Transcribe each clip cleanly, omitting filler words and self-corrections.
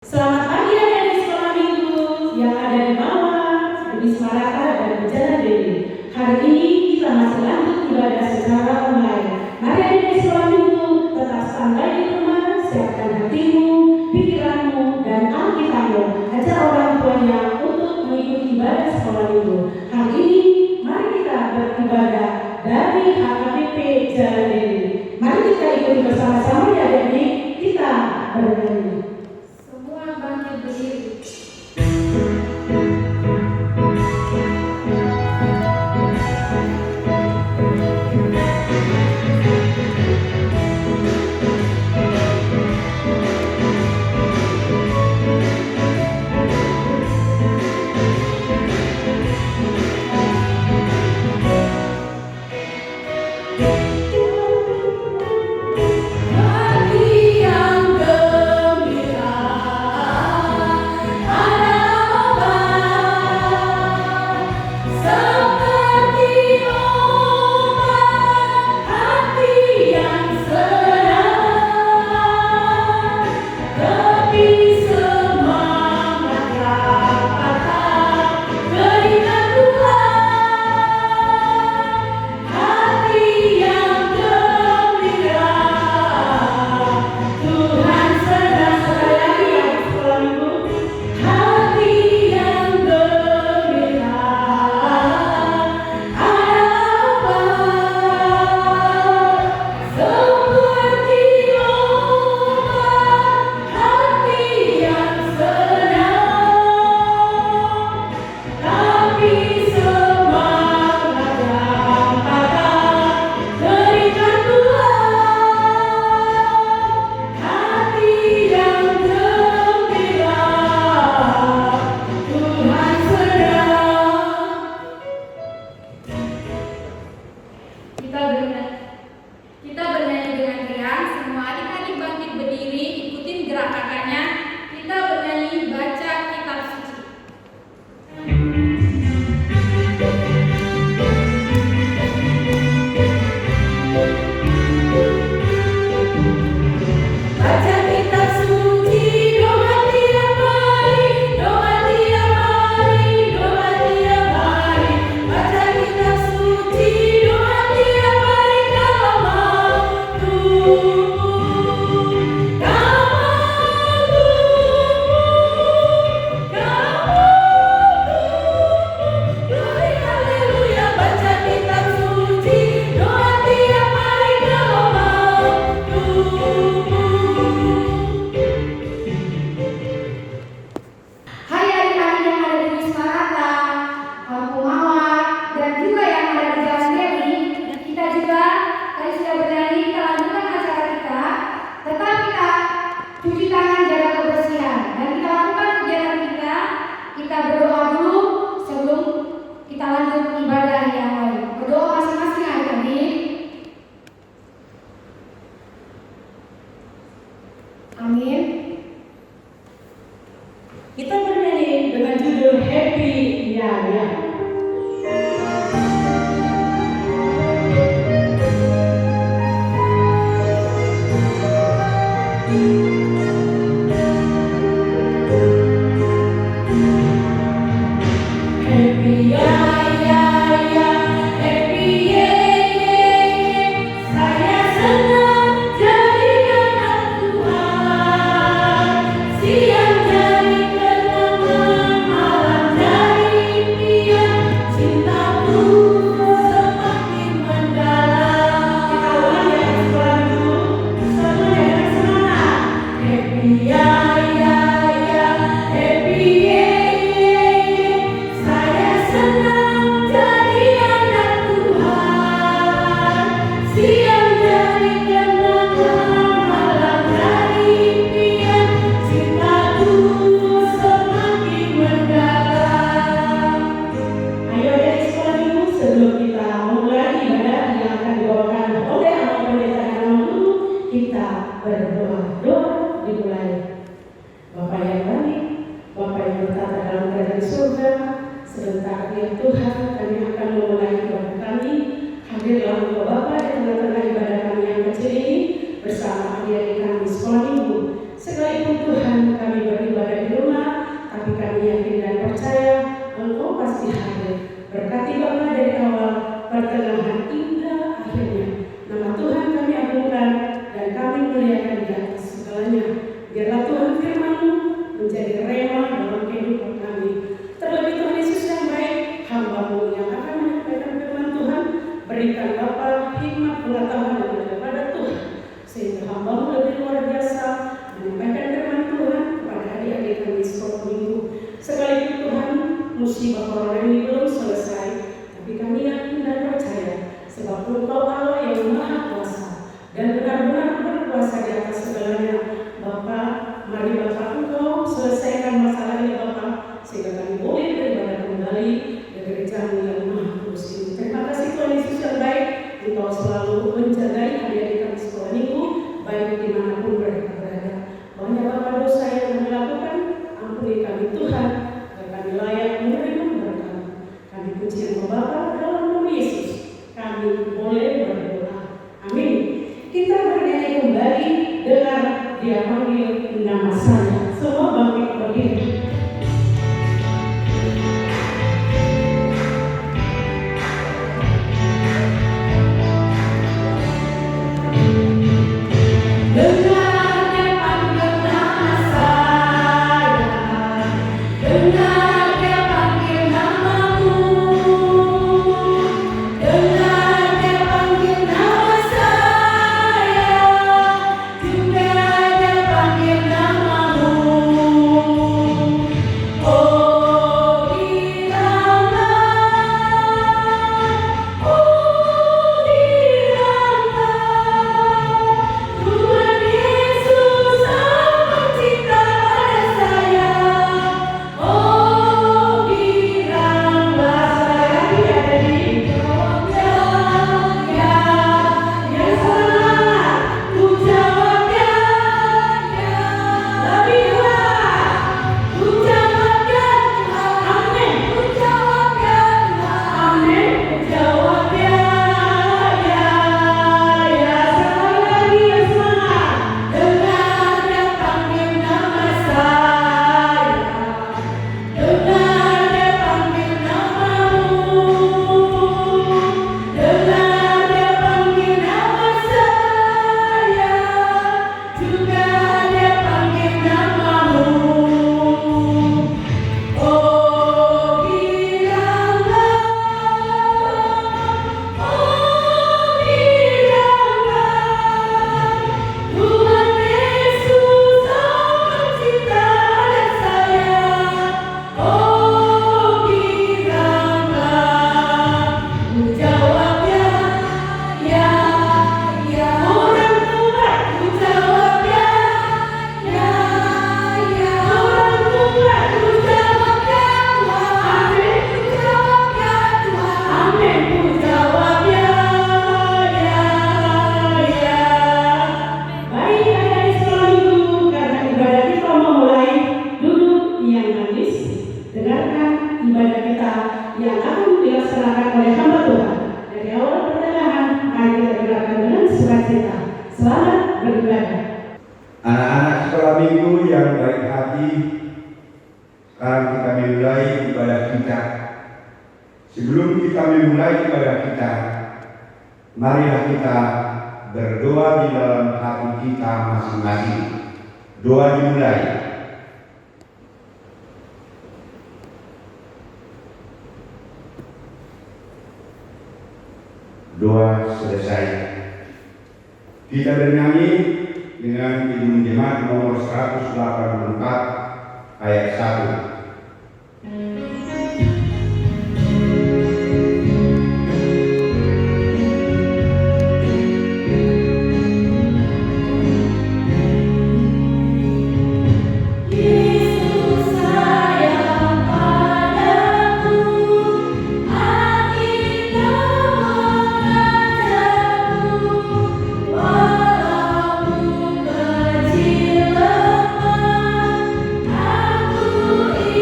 Selamat pagi adik-adik sekolah minggu yang ada di bawah, di Semarata dan di Jalan Dewi. Hari ini kita masih lanjut ibadah secara online. Mari adik-adik sekolah minggu tetap standby di rumah, siapkan hatimu, pikiranmu, dan alkitabmu. Ajak orang tuanya untuk mengikuti ibadah sekolah minggu. Hari ini mari kita beribadah dari HKBP Jalan Dewi. Mari kita ikuti bersama-sama ya adik-adik. Kita bernyanyi. Kita bernyanyi dengan judul Happy Ya Ya. Happy ya ya ya, happy ye ye ye. Saya senang jadi anak Tuhan. Siang jadi kenangan, malam jadi impian. Cintaku semakin mendalam. Kita ulang ya sekolah dulu. Semuanya dengan semangat. Happy ya ya ya, happy ye ye ye. Saya senang jadi anak Tuhan. Siang jadi kenangan, malam jadi impian. Cintaku semakin mendalam. Ayo dari sekolah minggu, sebelum kita memulai ibadah yang akan dibawakan oleh Abang Pendeta dulu, kita berdoa. Doa dimulai. Bapa yang baik, Bapa yang bertata dalam kerajaan surga, sebentar ya Tuhan, kami akan memulai ibadah kami. Hadirlah Engkau Bapa di tengah-tengah ibadah kami yang kecil ini bersama adik-adik kami sekolah minggu. Sekalipun Tuhan kami beribadah pertengahan hingga akhirnya. Nama Tuhan kami agungkan dan kami muliakan di atas segalanya. Biarlah Tuhan firman-Mu menjadi rema dalam kehidupan kami. Terlebih Tuhan Yesus yang baik, hamba-Mu yang akan menyampaikan firman Tuhan, berikan Bapa hikmat pengetahuan yang daripada Tuhan, sehingga hamba-Mu lebih luar biasa menyampaikan firman Tuhan kepada adik-adik kami sekolah minggu. Sekalipun Tuhan, musibah corona ini belum selesai, tapi kami yakin dan percaya sebab Engkau Allah yang Maha Kuasa dan benar-benar berkuasa di atas segalanya. Bapa, mari Bapa Engkau selesaikan masalah ini Bapa, sehingga kami boleh beribadah kembali di gereja-Mu yang Maha Kudus ini. Terima kasih Tuhan Yesus yang baik, Engkau selalu menjagai adik-adik kami sekolah minggu, baik dimanapun mereka berada. Banyak Bapa dosa yang kami lakukan, ampuni kami Tuhan, agar kami layak menerima berkat. Kami puji Engkau Bapa dalam nama Yesus. Kami boleh berdoa. Amin. Kita bernyanyi kembali dengan Dia panggil nama saya. Semua bangkit berdiri. Anak-anak sekolah minggu yang baik hati, sekarang kita mulai ibadah kita. Sebelum kita memulai ibadah kita, marilah kita berdoa di dalam hati kita masing-masing. Doa dimulai. Doa selesai. Kita bernyanyi dengan Kidung Jemaat nomor 184 ayat 1. Aku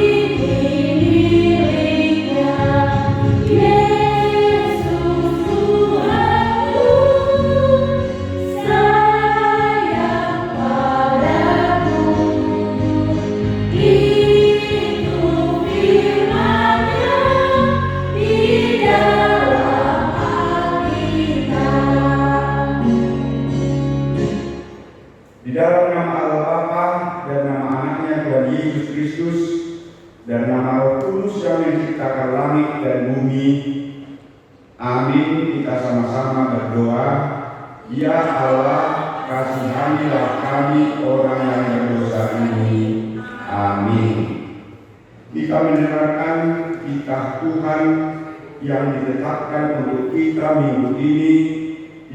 Tuhan Yesus Kristus dan nama Roh Kudus yang menciptakan langit dan bumi. Amin. Kita sama-sama berdoa. Ya Allah, kasihanilah kami orang yang berdosa ini. Amin. Kita mendengarkan kitab Tuhan yang ditetapkan untuk kita minggu ini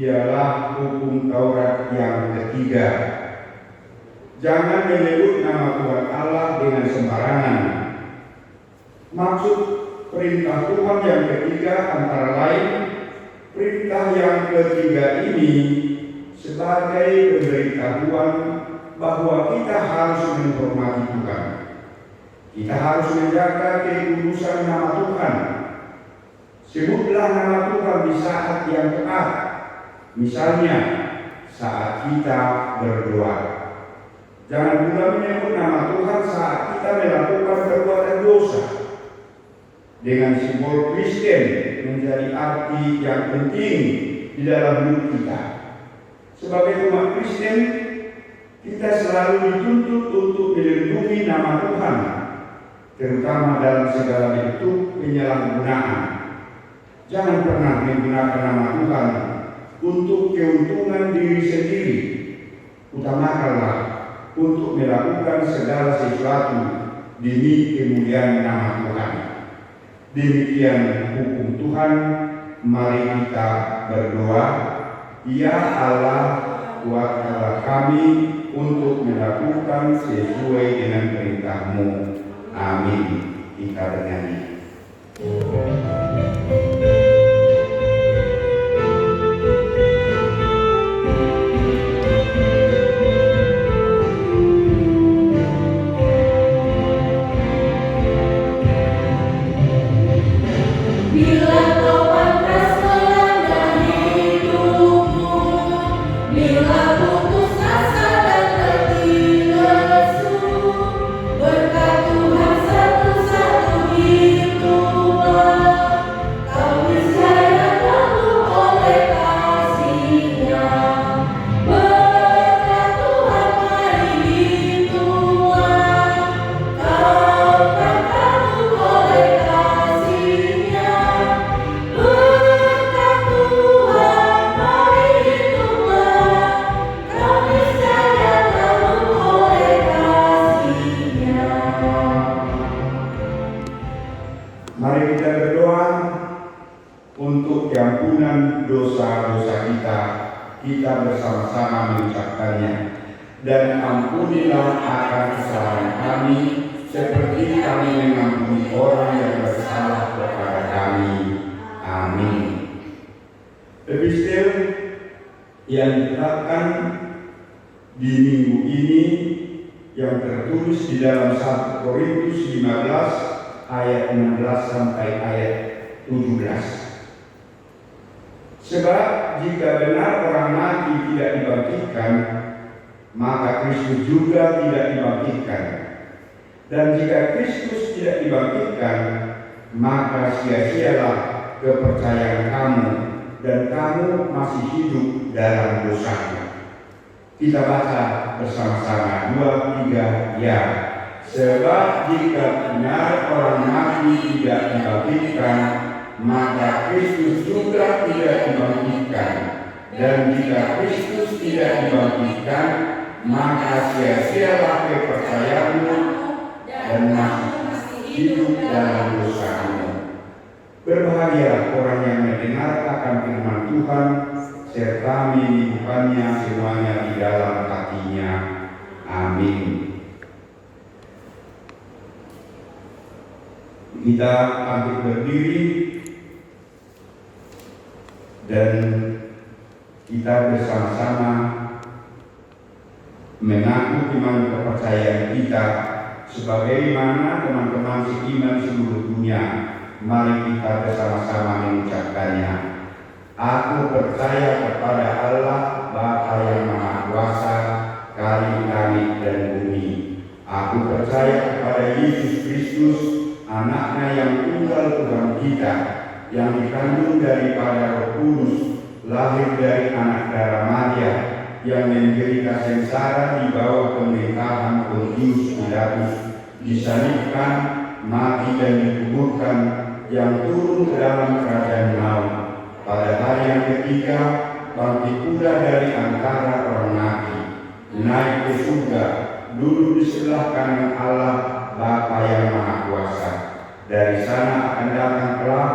ialah hukum Taurat yang ketiga. Jangan menyebut nama Tuhan Allah dengan sembarangan. Maksud perintah Tuhan yang ketiga antara lain, perintah yang ketiga ini sebagai pemberitahuan bahwa kita harus menghormati Tuhan. Kita harus menjaga kekudusan nama Tuhan. Sebutlah nama Tuhan di saat yang tepat. Misalnya, saat kita berdoa. Jangan pula menyebut nama Tuhan saat kita melakukan perbuatan dosa. Dengan simbol Kristen menjadi arti yang penting di dalam hidup kita. Sebagai umat Kristen, kita selalu dituntut untuk melindungi nama Tuhan, terutama dalam segala bentuk penyalahgunaan. Jangan pernah menggunakan nama Tuhan untuk keuntungan diri sendiri. Utamakanlah untuk melakukan segala sesuatu demi kemuliaan nama Tuhan. Demikian hukum Tuhan. Mari kita berdoa. Ya Allah, kuatkanlah kami untuk melakukan sesuai dengan perintah-Mu. Amin. Kita bernyanyi. Mari kita berdoa untuk keampunan dosa-dosa kita. Kita bersama-sama mengucapkannya. Dan ampunilah akan kesalahan kami, seperti kami mengampuni orang yang bersalah kepada kami. Amin. Epistel yang ditetapkan di minggu ini yang tertulis di dalam 1 Korintus 15 ayat 16 sampai ayat 17. Sebab jika benar orang mati tidak dibangkitkan, maka Kristus juga tidak dibangkitkan. Dan jika Kristus tidak dibangkitkan, maka sia-sialah kepercayaan kamu, dan kamu masih hidup dalam dosa. Kita baca bersama-sama 2, 3, ya. Sebab jika benar orang mati tidak dibangkitkan, maka Kristus juga tidak dibangkitkan. Dan jika Kristus tidak dibangkitkan, maka sia-sialah kepercayaanmu dan masih hidup dalam dosamu. Berbahagialah orang yang mendengar akan firman Tuhan serta menirukannya semuanya di dalam hatinya. Amin. Kita bangkit berdiri dan kita bersama-sama mengaku iman kepercayaan kita sebagaimana teman-teman seiman seluruh dunia. Mari kita bersama-sama mengucapkannya. Aku percaya kepada Allah Bapa yang Maha Kuasa, Kali langit dan bumi. Aku percaya kepada Yesus Kristus, Anaknya yang tunggal Tuhan kita, yang dikandung daripada Roh Kudus, lahir dari anak darah Maria, yang menderita sengsara di bawah pemerintahan Pontius Pilatus, disalibkan, mati dan dikuburkan, yang turun ke dalam kerajaan maut. Pada hari yang ketiga, bangkit pula dari antara orang mati, naik ke surga, duduk di sebelah kanan Allah Bapa yang Maha Kuasa. Dari sana akan datang kelak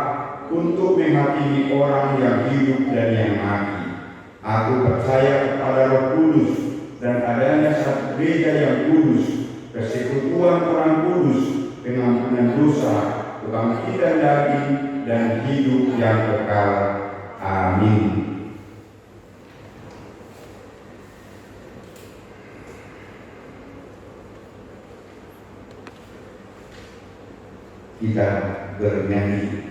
untuk menghakimi orang yang hidup dan yang mati. Aku percaya kepada Roh Kudus dan adanya satu gereja yang kudus, persekutuan orang kudus, pengampunan dosa, kebangkitan daging, dan hidup yang kekal. Amin. Kita bernyanyi.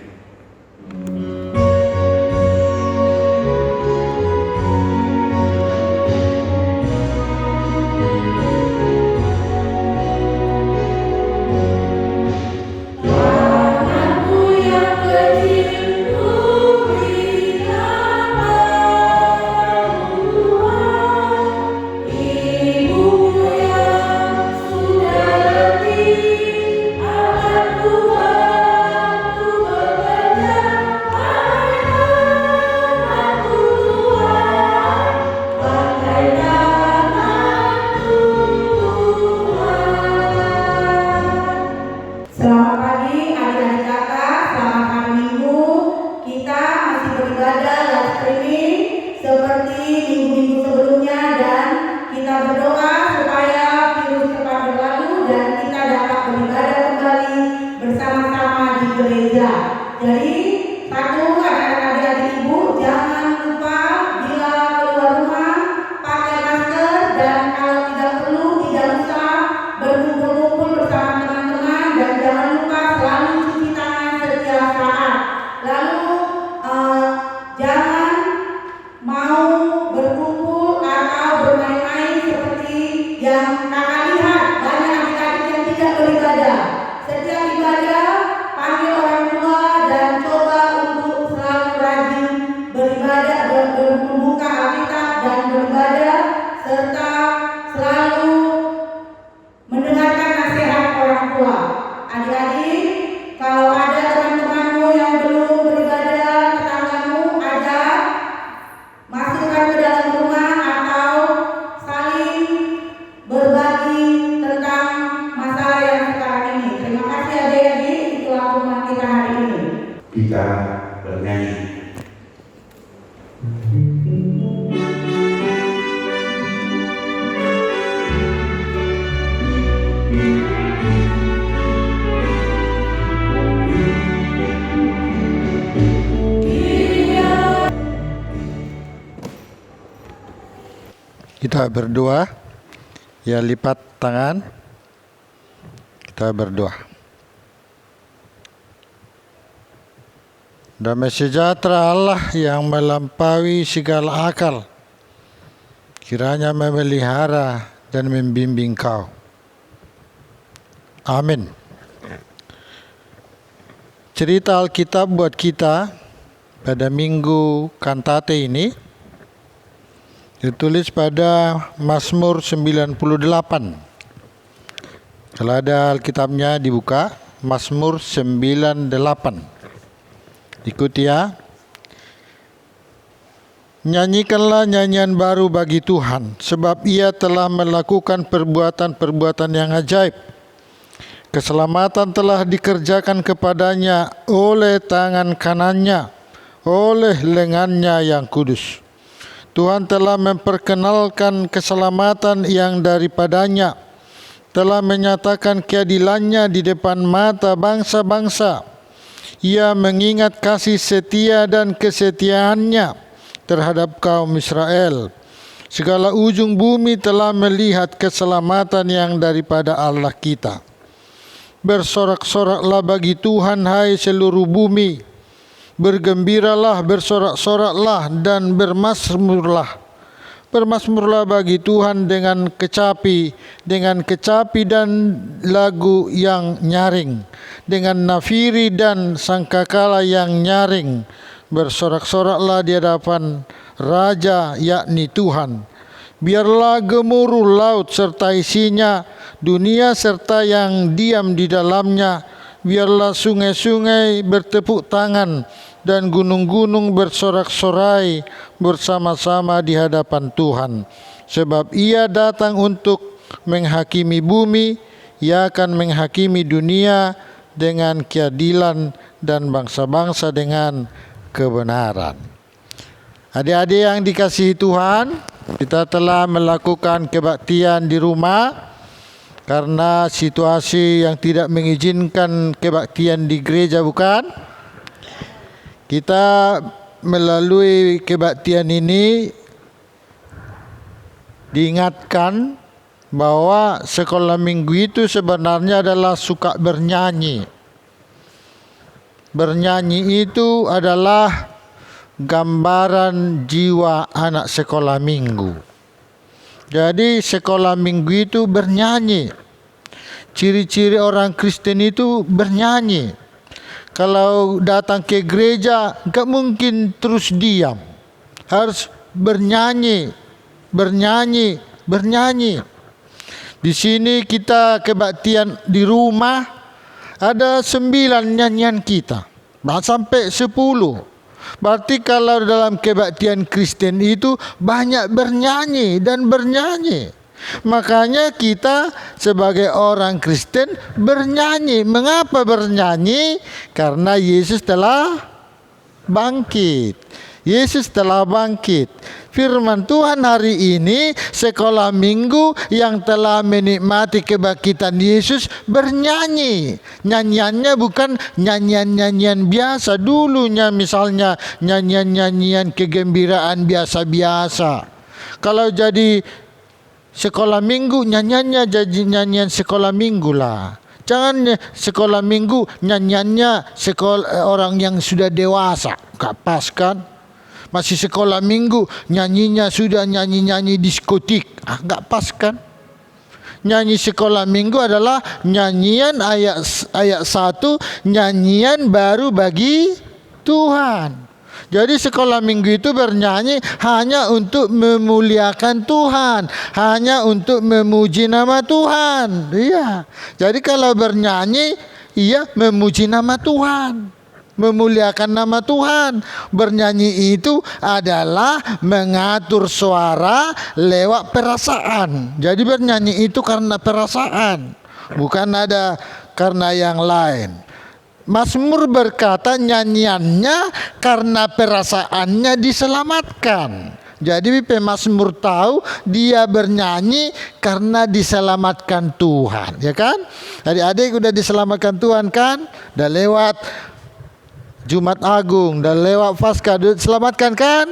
Kita bernyanyi. Kita berdoa, ya lipat tangan, kita berdoa. Damai sejahtera Allah yang melampaui segala akal, kiranya memelihara dan membimbing kau. Amin. Cerita Alkitab buat kita pada Minggu Kantate ini ditulis pada Mazmur 98. Kalau ada Alkitabnya dibuka, Mazmur 98. Ikuti ya. Nyanyikanlah nyanyian baru bagi Tuhan, sebab Ia telah melakukan perbuatan-perbuatan yang ajaib. Keselamatan telah dikerjakan kepadanya oleh tangan kanannya, oleh lengannya yang kudus. Tuhan telah memperkenalkan keselamatan yang daripadanya, telah menyatakan keadilannya di depan mata bangsa-bangsa. Ia mengingat kasih setia dan kesetiaannya terhadap kaum Israel. Segala ujung bumi telah melihat keselamatan yang daripada Allah kita. Bersorak-soraklah bagi Tuhan, hai seluruh bumi. Bergembiralah, bersorak-soraklah dan bermazmurlah. Bermazmurlah bagi Tuhan dengan kecapi dan lagu yang nyaring, dengan nafiri dan sangkakala yang nyaring. Bersorak-soraklah di hadapan Raja, yakni Tuhan. Biarlah gemuruh laut serta isinya, dunia serta yang diam di dalamnya. Biarlah sungai-sungai bertepuk tangan dan gunung-gunung bersorak-sorai bersama-sama di hadapan Tuhan. Sebab Ia datang untuk menghakimi bumi, Ia akan menghakimi dunia dengan keadilan dan bangsa-bangsa dengan kebenaran. Adik-adik yang dikasihi Tuhan, kita telah melakukan kebaktian di rumah karena situasi yang tidak mengizinkan kebaktian di gereja, bukan? Kita melalui kebaktian ini diingatkan bahwa sekolah minggu itu sebenarnya adalah suka bernyanyi. Bernyanyi itu adalah gambaran jiwa anak sekolah minggu. Jadi sekolah minggu itu bernyanyi. Ciri-ciri orang Kristen itu bernyanyi. Kalau datang ke gereja gak mungkin terus diam. Harus bernyanyi, bernyanyi, bernyanyi. Di sini kita kebaktian di rumah ada 9 nyanyian kita. Sampai 10. Berarti kalau dalam kebaktian Kristen itu banyak bernyanyi dan bernyanyi. Makanya kita sebagai orang Kristen bernyanyi. Mengapa bernyanyi? Karena Yesus telah bangkit. Yesus telah bangkit. Firman Tuhan hari ini, sekolah minggu yang telah menikmati kebangkitan Yesus bernyanyi. Nyanyiannya bukan nyanyian-nyanyian biasa. Dulunya misalnya nyanyian-nyanyian kegembiraan biasa-biasa. Kalau jadi sekolah minggu, nyanyiannya jadi nyanyian sekolah minggu lah. Jangan sekolah minggu nyanyiannya sekolah orang yang sudah dewasa. Gak pas kan? Masih sekolah minggu nyanyinya sudah nyanyi-nyanyi diskotik. Gak pas kan? Nyanyi sekolah minggu adalah nyanyian ayat 1, nyanyian baru bagi Tuhan. Jadi sekolah minggu itu bernyanyi hanya untuk memuliakan Tuhan, hanya untuk memuji nama Tuhan. Iya. Jadi kalau bernyanyi, ia memuji nama Tuhan, memuliakan nama Tuhan. Bernyanyi itu adalah mengatur suara lewat perasaan. Jadi bernyanyi itu karena perasaan, bukan ada karena yang lain. Mazmur berkata nyanyiannya karena perasaannya diselamatkan. Jadi pemazmur tahu dia bernyanyi karena diselamatkan Tuhan, ya kan? Adik-adik udah diselamatkan Tuhan kan? Udah lewat Jumat Agung, udah lewat Paskah, diselamatkan kan?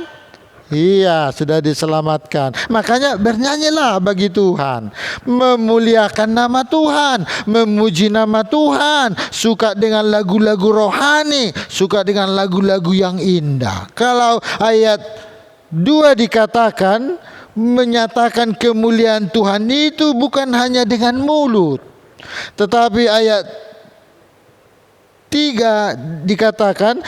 Iya, sudah diselamatkan. Makanya bernyanyilah bagi Tuhan, memuliakan nama Tuhan, memuji nama Tuhan, suka dengan lagu-lagu rohani, suka dengan lagu-lagu yang indah. Kalau ayat 2 dikatakan menyatakan kemuliaan Tuhan itu bukan hanya dengan mulut, tetapi ayat 3 dikatakan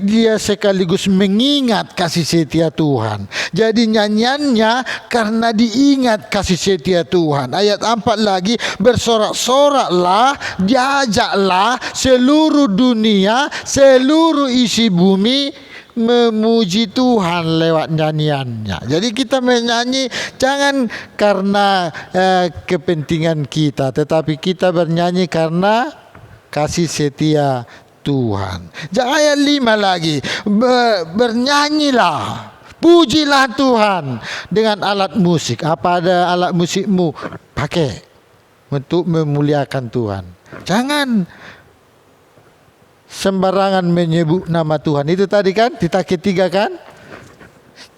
dia sekaligus mengingat kasih setia Tuhan. Jadi nyanyiannya karena diingat kasih setia Tuhan. Ayat 4 lagi, bersorak-soraklah, diajaklah seluruh dunia, seluruh isi bumi memuji Tuhan lewat nyanyiannya. Jadi kita menyanyi jangan karena kepentingan kita, tetapi kita bernyanyi karena kasih setia Tuhan. Ayat 5 lagi, bernyanyilah, pujilah Tuhan dengan alat musik. Apa ada alat musikmu? Pakai untuk memuliakan Tuhan. Jangan sembarangan menyebut nama Tuhan. Itu tadi kan, kita ketiga kan?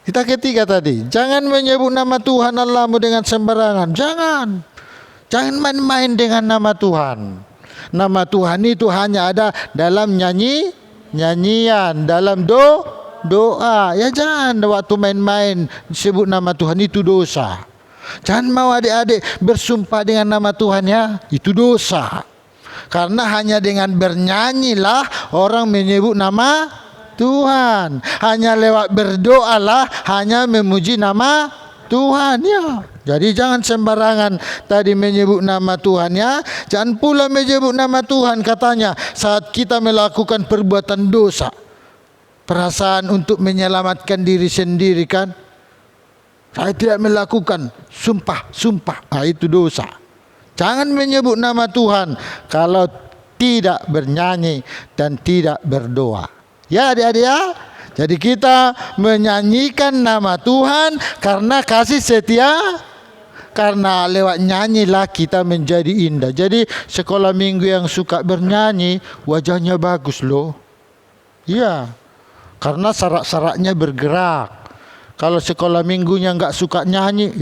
Kita ketiga tadi. Jangan menyebut nama Tuhan Allahmu dengan sembarangan. Jangan main-main dengan nama Tuhan. Nama Tuhan itu hanya ada dalam nyanyian, dalam doa. Ya jangan waktu main-main sebut nama Tuhan, itu dosa. Jangan mau adik-adik bersumpah dengan nama Tuhan, ya, itu dosa. Karena hanya dengan bernyanyilah orang menyebut nama Tuhan. Hanya lewat berdoalah hanya memuji nama Tuhan ya. Jadi jangan sembarangan tadi menyebut nama Tuhan ya. Jangan pula menyebut nama Tuhan katanya saat kita melakukan perbuatan dosa. Perasaan untuk menyelamatkan diri sendiri kan. Saya tidak melakukan, sumpah. Itu dosa. Jangan menyebut nama Tuhan kalau tidak bernyanyi dan tidak berdoa. Ya adik-adik ya. Jadi kita menyanyikan nama Tuhan karena kasih setia. Karena lewat nyanyilah kita menjadi indah. Jadi sekolah minggu yang suka bernyanyi wajahnya bagus loh. Iya. Karena sarak-saraknya bergerak. Kalau sekolah minggunya nggak suka nyanyi,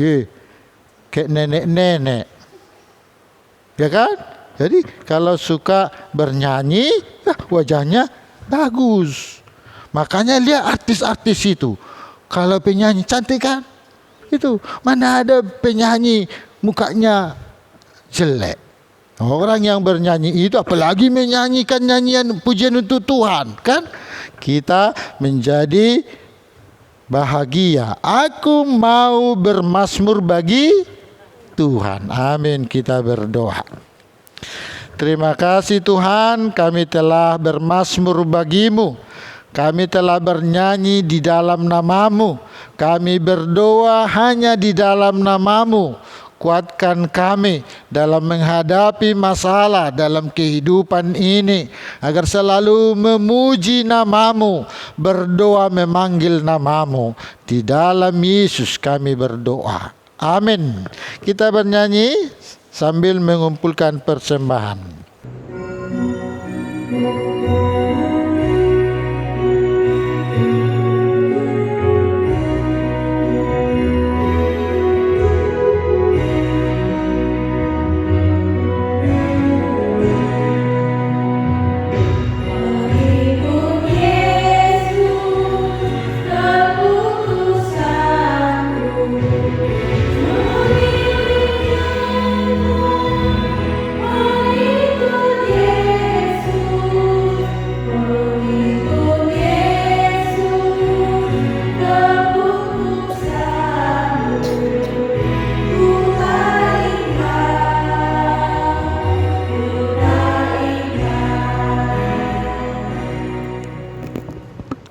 kayak nenek-nenek. Ya kan? Jadi kalau suka bernyanyi, wajahnya bagus. Makanya lihat artis-artis itu. Kalau penyanyi cantik kan? Itu. Mana ada penyanyi mukanya jelek. Orang yang bernyanyi itu apalagi menyanyikan nyanyian pujian untuk Tuhan. Kan? Kita menjadi bahagia. Aku mau bermazmur bagi Tuhan. Amin. Kita berdoa. Terima kasih Tuhan, kami telah bermazmur bagimu. Kami telah bernyanyi di dalam nama-Mu. Kami berdoa hanya di dalam nama-Mu. Kuatkan kami dalam menghadapi masalah dalam kehidupan ini, agar selalu memuji nama-Mu, berdoa memanggil nama-Mu. Di dalam Yesus kami berdoa. Amin. Kita bernyanyi sambil mengumpulkan persembahan.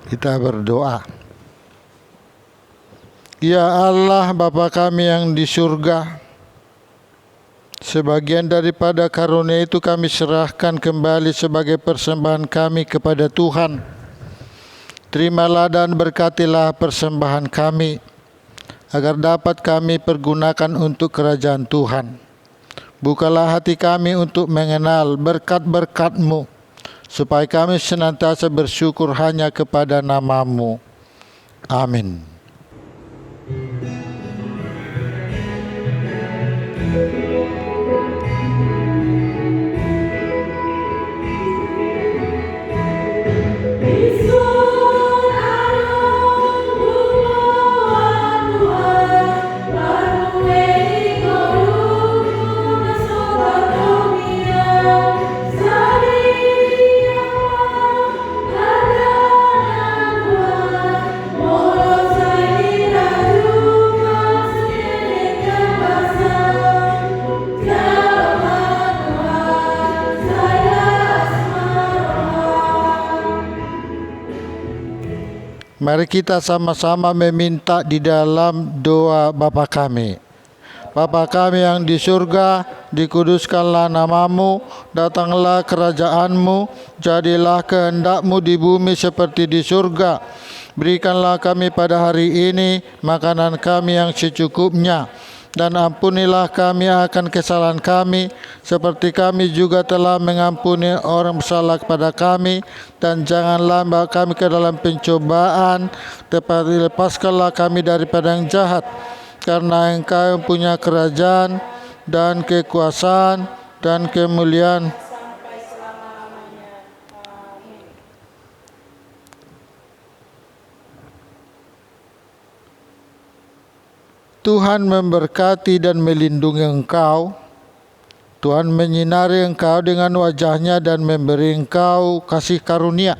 Kita berdoa. Ya Allah Bapa kami yang di surga, sebagian daripada karunia itu kami serahkan kembali sebagai persembahan kami kepada Tuhan. Terimalah dan berkatilah persembahan kami, agar dapat kami pergunakan untuk kerajaan Tuhan. Bukalah hati kami untuk mengenal berkat-berkat-Mu, supaya kami senantiasa bersyukur hanya kepada nama-Mu. Amin. Mari kita sama-sama meminta di dalam doa Bapa kami. Bapa kami yang di surga, dikuduskanlah nama-Mu, datanglah kerajaan-Mu, jadilah kehendak-Mu di bumi seperti di surga. Berikanlah kami pada hari ini makanan kami yang secukupnya, dan ampunilah kami akan kesalahan kami, seperti kami juga telah mengampuni orang bersalah kepada kami. Dan janganlah bawa kami ke dalam pencobaan, tetapi lepaskanlah kami daripada yang jahat. Karena Engkau yang punya kerajaan dan kekuasaan dan kemuliaan sampai selama-lamanya. Amin. Tuhan memberkati dan melindungi engkau. Tuhan menyinari engkau dengan wajah-Nya dan memberi engkau kasih karunia.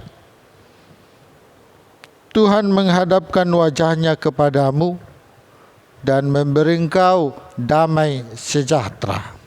Tuhan menghadapkan wajah-Nya kepadamu dan memberi engkau damai sejahtera.